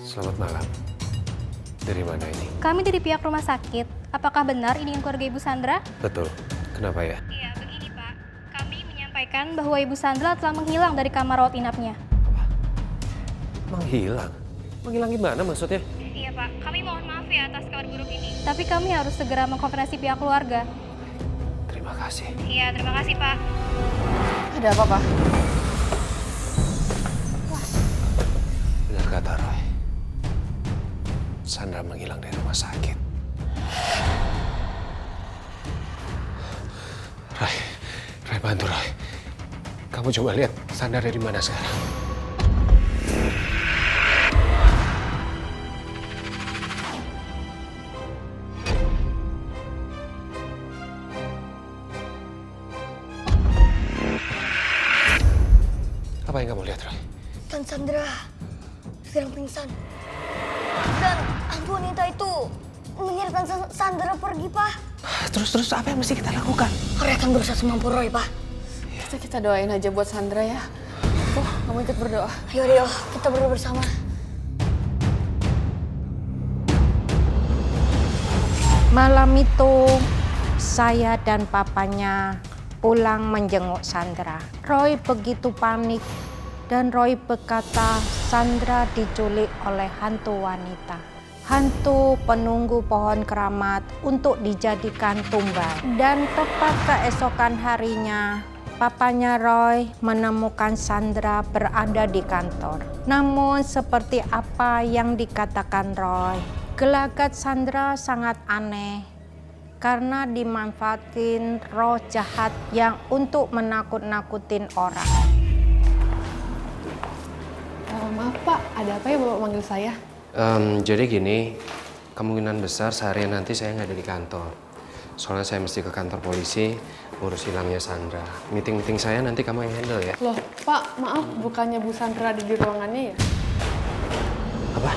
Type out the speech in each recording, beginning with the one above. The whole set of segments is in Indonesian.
Selamat malam. Dari mana ini? Kami dari pihak rumah sakit. Apakah benar ini dengan keluarga Ibu Sandra? Betul. Kenapa ya? Iya, begini Pak. Kami menyampaikan bahwa Ibu Sandra telah menghilang dari kamar rawat inapnya. Apa? Menghilang? Menghilang gimana maksudnya? Iya Pak, kami mohon maaf ya atas kabar buruk ini. Tapi kami harus segera mengkonfirmasi pihak keluarga. Terima kasih. Iya, terima kasih Pak. Ada apa, Pak? Benar kata Roy. Sandra menghilang dari rumah sakit. Roy bantu Roy. Kamu coba lihat Sandra dari mana sekarang. Apa yang kamu lihat, Roy? Tan Sandra sedang pingsan. Dan hantu wanita itu mengirim Tan Sandra pergi, Pak. Terus apa yang mesti kita lakukan? Roy akan berusaha semampu Roy, Pak. Kita doain aja buat Sandra ya. Kamu ikut berdoa. Ayo, kita berdoa bersama. Malam itu, saya dan papanya pulang menjenguk Sandra. Roy begitu panik dan Roy berkata Sandra diculik oleh hantu wanita. Hantu penunggu pohon keramat untuk dijadikan tumbal. Dan tepat keesokan harinya, papanya Roy menemukan Sandra berada di kantor. Namun seperti apa yang dikatakan Roy, gelagat Sandra sangat aneh karena dimanfaatin roh jahat yang untuk menakut-nakutin orang. Maaf Pak, ada apa ya Bapak manggil saya? Jadi gini, kemungkinan besar seharian nanti saya nggak ada di kantor. Soalnya saya mesti ke kantor polisi ngurus hilangnya Sandra. Meeting saya nanti kamu yang handle ya. Loh Pak, maaf bukannya Bu Sandra ada di ruangannya ya? Apa?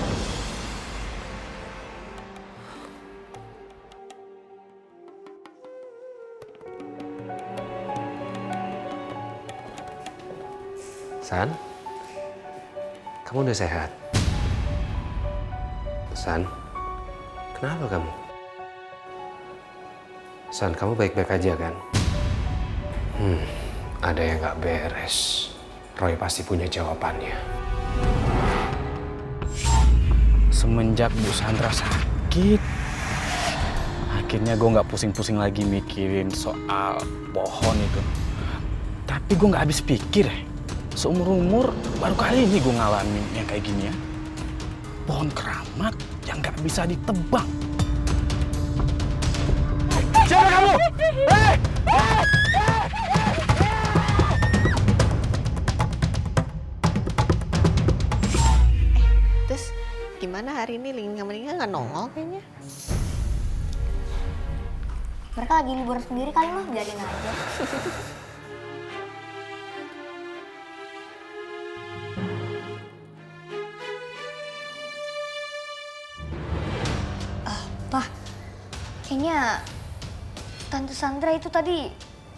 San? Kamu udah sehat? San? Kenapa kamu? San, kamu baik-baik aja kan? Ada yang nggak beres. Roy pasti punya jawabannya. Semenjak Bu Sandra sakit, akhirnya gue nggak pusing-pusing lagi mikirin soal pohon itu. Tapi gue nggak habis pikir ya. Seumur-umur baru kali ini gue ngalamin yang kayak gini ya. Pohon keramat yang nggak bisa ditebang. Siapa kamu? Terus gimana hari ini Lingga nggak nongol kayaknya? Mereka lagi liburan sendiri kali, mah. Biarin aja. Pak, kayaknya Tante Sandra itu tadi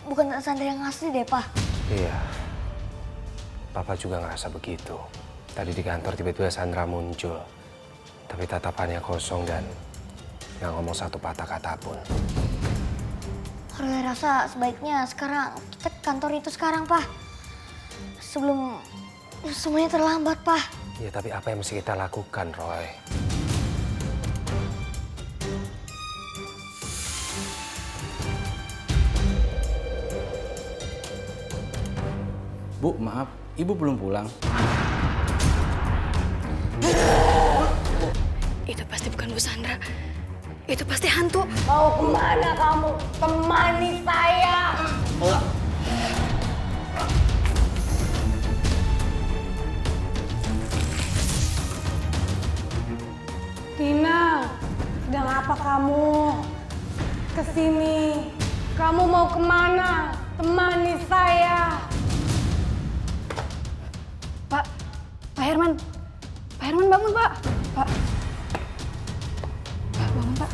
bukan Tante Sandra yang asli deh, Pak. Iya. Papa juga ngerasa begitu. Tadi di kantor tiba-tiba Sandra muncul. Tapi tatapannya kosong dan nggak ngomong satu patah kata pun. Roy rasa sebaiknya sekarang kita ke kantor itu sekarang, Pak. Sebelum semuanya terlambat, Pak. Ya tapi apa yang mesti kita lakukan, Roy? Bu, maaf, Ibu belum pulang. Itu pasti bukan Bu Sandra. Itu pasti hantu. Mau kemana kamu? Temani saya. Tina, sedang apa kamu? Kesini. Kamu mau kemana? Temani saya. Pak Herman. Pak Herman bangun, Pak. Pak bangun, Pak.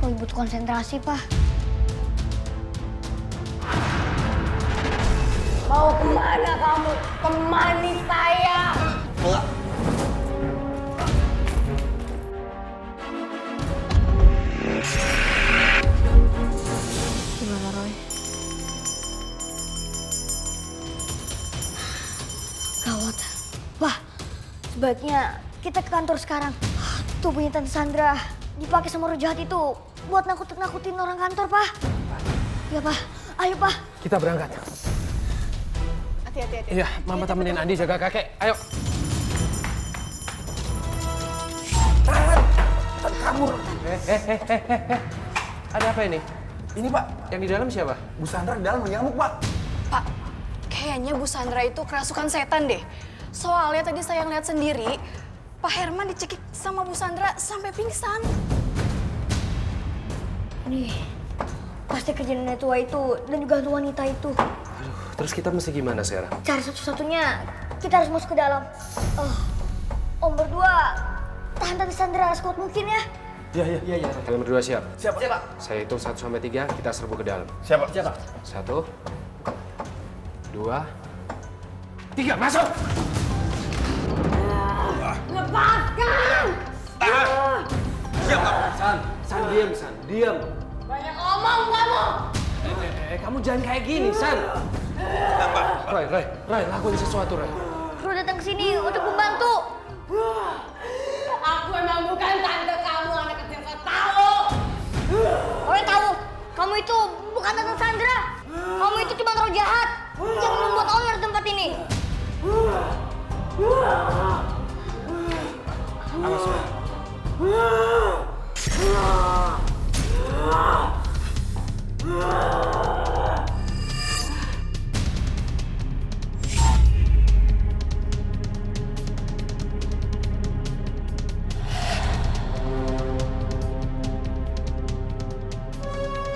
Roy butuh konsentrasi, Pak. Mau kemana kamu? temani saya. Gimana Roy? Gawat. Wah, sebaiknya kita ke kantor sekarang. Tubuhnya Tante Sandra dipakai sama orang jahat itu buat nakut-nakutin orang kantor, Pak. Ya, Pak. Ayo, Pak. Kita berangkat. Hati-hati. Iya, Mama temenin Andi jaga kakek. Ayo. Tahan kabur. Ada apa ini? Ini Pak, Yang di dalam siapa? Bu Sandra di dalam mengamuk Pak. Pak, kayaknya Bu Sandra itu kerasukan setan deh. Soalnya tadi saya ngeliat sendiri, Pak Herman dicekik sama Bu Sandra sampai pingsan. Nih, pasti kejadian nenek tua itu dan juga hantu wanita itu. Aduh, terus kita mesti gimana sekarang? Cara satu-satunya kita harus masuk ke dalam. Om berdua tahan Tante Sandra sekuat mungkin ya. Iya. Kalian berdua siap? Siap Pak. Saya hitung 1 sampai 3, kita serbu ke dalam. Siap Pak. 1, 2, 3, masuk! Lepaskan! Siap Pak. San, diam. Banyak omong kamu. Kamu jangan kayak gini, San. Roy, lakuin sesuatu, Roy. Kru datang ke sini untuk membantu. Aku emang bukan tante kamu, anak kecil kau tahu. Roy tahu, kamu itu bukan Tante Sandra. Kamu itu cuma roh jahat. Jangan membuat onar tempat ini. Awas, Roy.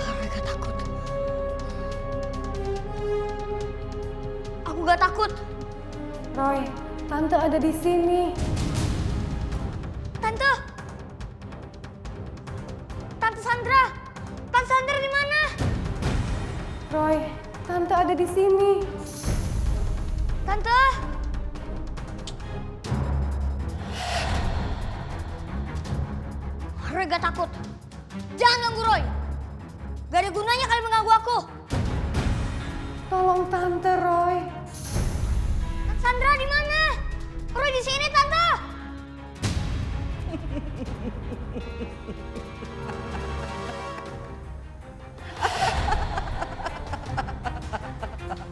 Roy gak takut. Aku gak takut. Roy, tante ada di sini. Tante. Tante Sandra. Tante Sandra di mana? Roy, tante ada di sini. Tante. Roy gak takut. Jangan ganggu Roy. Gak ada gunanya kalian mengganggu aku. Tolong tante, Roy. Tante Sandra di mana? Roy di sini, Tante.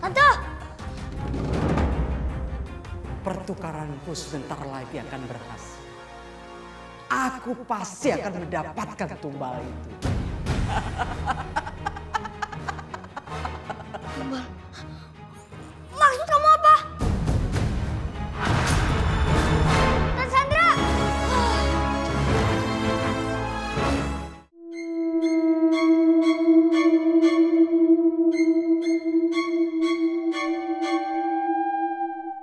Tante. Pertukaranku sebentar lagi akan berhasil. Aku pasti akan mendapatkan tumbal itu. Tumbal.